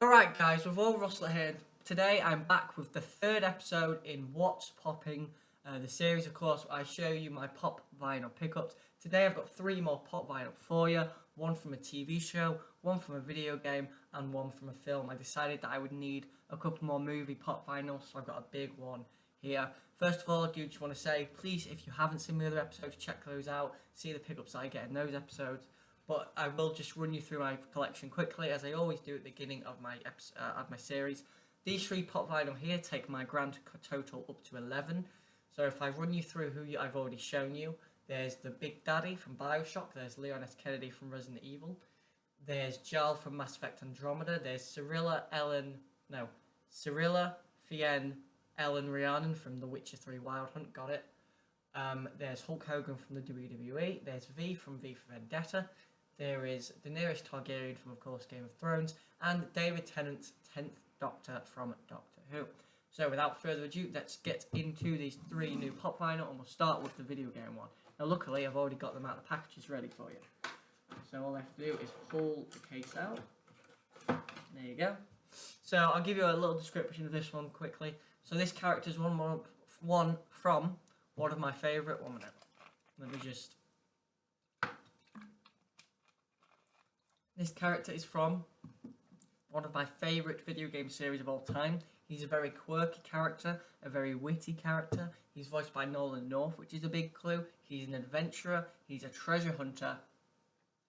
Alright guys, we've all Russell here. Today I'm back with the third episode in What's Popping, the series of course I show you my pop vinyl pickups. Today I've got three more pop vinyl for you, one from a TV show, one from a video game and one from a film. I decided that I would need a couple more movie pop vinyls, so I've got a big one here. First of all, I do just want to say, please, if you haven't seen the other episodes, check those out, see the pickups I get in those episodes. But I will just run you through my collection quickly, as I always do at the beginning of my series. These three pop vinyl here take my grand total up to 11. So if I run you through who I've already shown you, there's the Big Daddy from Bioshock, there's Leon S. Kennedy from Resident Evil, there's Jarl from Mass Effect Andromeda, there's Cirilla Fien Ellen Rhiannon from The Witcher 3 Wild Hunt, got it. There's Hulk Hogan from the WWE, there's V from V for Vendetta, there is Daenerys Targaryen from, of course, Game of Thrones, and David Tennant's 10th Doctor from Doctor Who. So without further ado, let's get into these three new pop vinyl, and we'll start with the video game one. Now luckily, I've already got them out of the packages ready for you. So all I have to do is pull the case out. There you go. So I'll give you a little description of this one quickly. So this character is one from one of my favourite... 1 minute. Let me just... This character is from one of my favourite video game series of all time. He's a very quirky character, a very witty character. He's voiced by Nolan North, which is a big clue. He's an adventurer, he's a treasure hunter,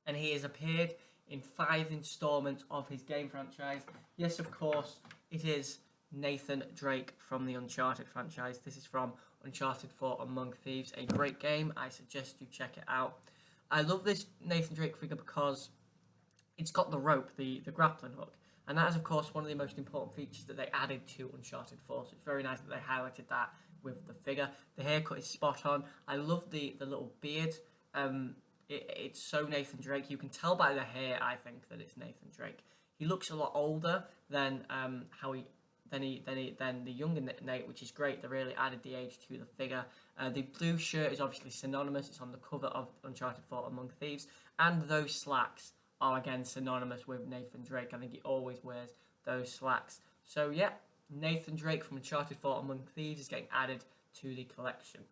and he has appeared in 5 installments of his game franchise. Yes, of course, it is Nathan Drake from the Uncharted franchise. This is from Uncharted 4 Among Thieves, a great game. I suggest you check it out. I love this Nathan Drake figure because it's got the rope, the grappling hook, and that is, of course, one of the most important features that they added to Uncharted 4, so it's very nice that they highlighted that with the figure. The haircut is spot on. I love the little beard. It's so Nathan Drake. You can tell by the hair, I think, that it's Nathan Drake. He looks a lot older than the younger Nate, which is great. They really added the age to the figure. The blue shirt is obviously synonymous. It's on the cover of Uncharted 4 Among Thieves, and those slacks are again synonymous with Nathan Drake. I think he always wears those slacks. So yeah, Nathan Drake from Uncharted 4 Among Thieves is getting added to the collection.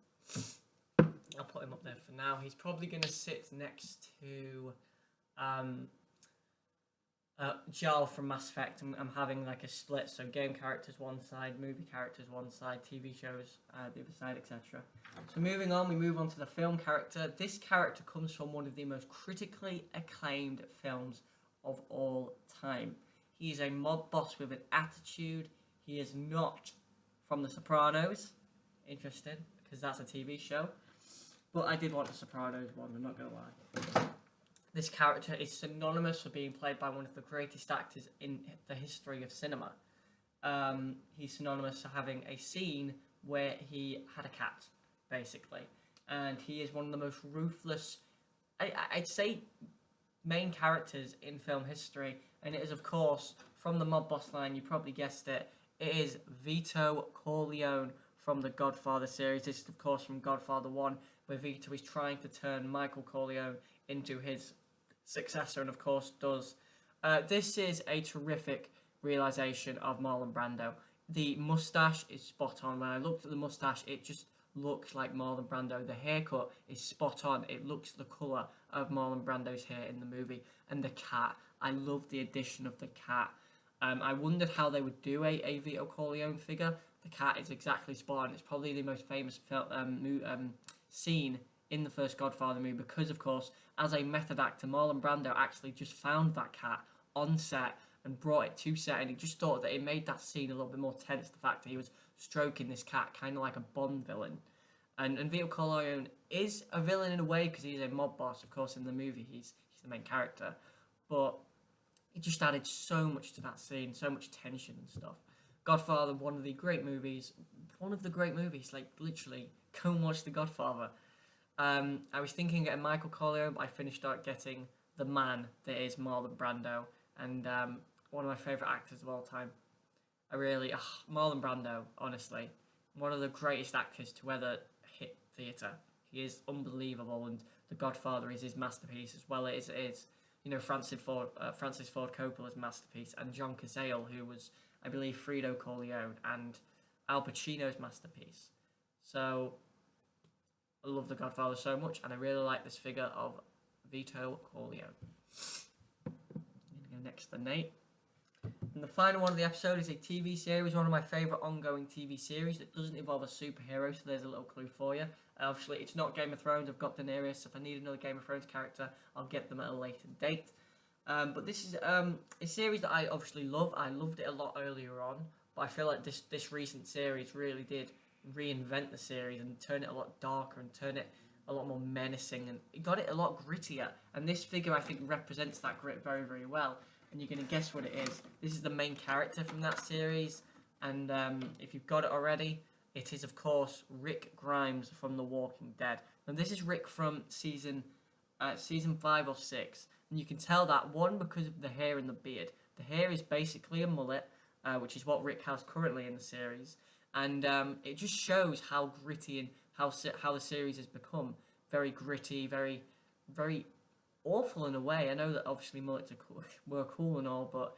I'll put him up there for now. He's probably going to sit next to Jarl from Mass Effect. I'm having like a split, so game characters one side, movie characters one side, TV shows the other side, etc. So moving on, we move on to the film character. This character comes from one of the most critically acclaimed films of all time. He is a mob boss with an attitude. He is not from The Sopranos. Interesting, because that's a TV show. But I did want The Sopranos one, I'm not going to lie. This character is synonymous for being played by one of the greatest actors in the history of cinema. He's synonymous for having a scene where he had a cat, basically. And he is one of the most ruthless, I'd say, main characters in film history. And it is, of course, from the mob boss line, you probably guessed it, it is Vito Corleone from the Godfather series. This is, of course, from Godfather 1, where Vito is trying to turn Michael Corleone into his successor, and of course does. This is a terrific realisation of Marlon Brando. The moustache is spot on. When I looked at the moustache, it just looks like Marlon Brando. The haircut is spot on. It looks the colour of Marlon Brando's hair in the movie. And the cat, I love the addition of the cat. I wondered how they would do a Vito Corleone figure. The cat is exactly spot on. It's probably the most famous scene in the first Godfather movie because, of course, as a method actor, Marlon Brando actually just found that cat on set and brought it to set, and he just thought that it made that scene a little bit more tense, the fact that he was stroking this cat, kind of like a Bond villain. And Vito Corleone is a villain in a way because he's a mob boss, of course, in the movie he's the main character, but it just added so much to that scene, so much tension and stuff. Godfather, one of the great movies, like literally, go and watch The Godfather. I was thinking of getting Michael Corleone, but I finished out getting the man that is Marlon Brando, and one of my favourite actors of all time. Marlon Brando, honestly, one of the greatest actors to ever hit theatre. He is unbelievable, and The Godfather is his masterpiece as well as it is you know, Francis Ford Coppola's masterpiece, and John Cazale, who was, I believe, Fredo Corleone, and Al Pacino's masterpiece. So I love The Godfather so much, and I really like this figure of Vito Corleone. I'm going to go next to Nate. And the final one of the episode is a TV series, one of my favourite ongoing TV series that doesn't involve a superhero, so there's a little clue for you. Obviously, it's not Game of Thrones. I've got Daenerys. If I need another Game of Thrones character, I'll get them at a later date. But this is a series that I obviously love. I loved it a lot earlier on, but I feel like this recent series really did reinvent the series and turn it a lot darker and turn it a lot more menacing, and it got it a lot grittier. And this figure, I think, represents that grit very, very well. And you're going to guess what it is. This is the main character from that series, and if you've got it already, it is, of course, Rick Grimes from The Walking Dead. Now, this is Rick from season 5 or 6, and you can tell that, one, because of the hair and the beard. The hair is basically a mullet, which is what Rick has currently in the series, and it just shows how gritty and how the series has become. Very gritty, very, very awful in a way. I know that obviously mullets were cool and all, but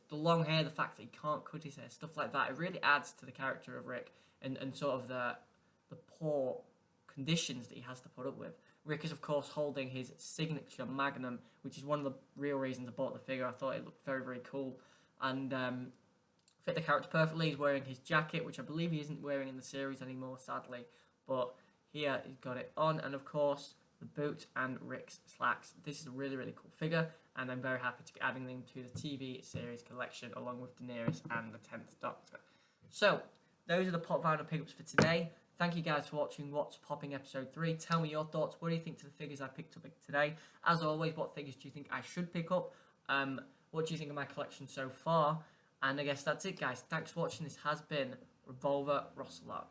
the long hair, the fact that he can't cut his hair, stuff like that, it really adds to the character of Rick and sort of the poor conditions that he has to put up with. Rick is, of course, holding his signature Magnum, which is one of the real reasons I bought the figure. I thought it looked very, very cool and fit the character perfectly. He's wearing his jacket, which I believe he isn't wearing in the series anymore, sadly, but here he's got it on, and of course the boot and Rick's slacks. This is a really, really cool figure, and I'm very happy to be adding them to the TV series collection along with Daenerys and the 10th Doctor. So those are the pop vinyl pickups for today. Thank you guys for watching What's Popping episode 3. Tell me your thoughts. What do you think to the figures I picked up today? As always, what figures do you think I should pick up? What do you think of my collection so far? And I guess that's it, guys. Thanks for watching. This has been Revolver Rosselot.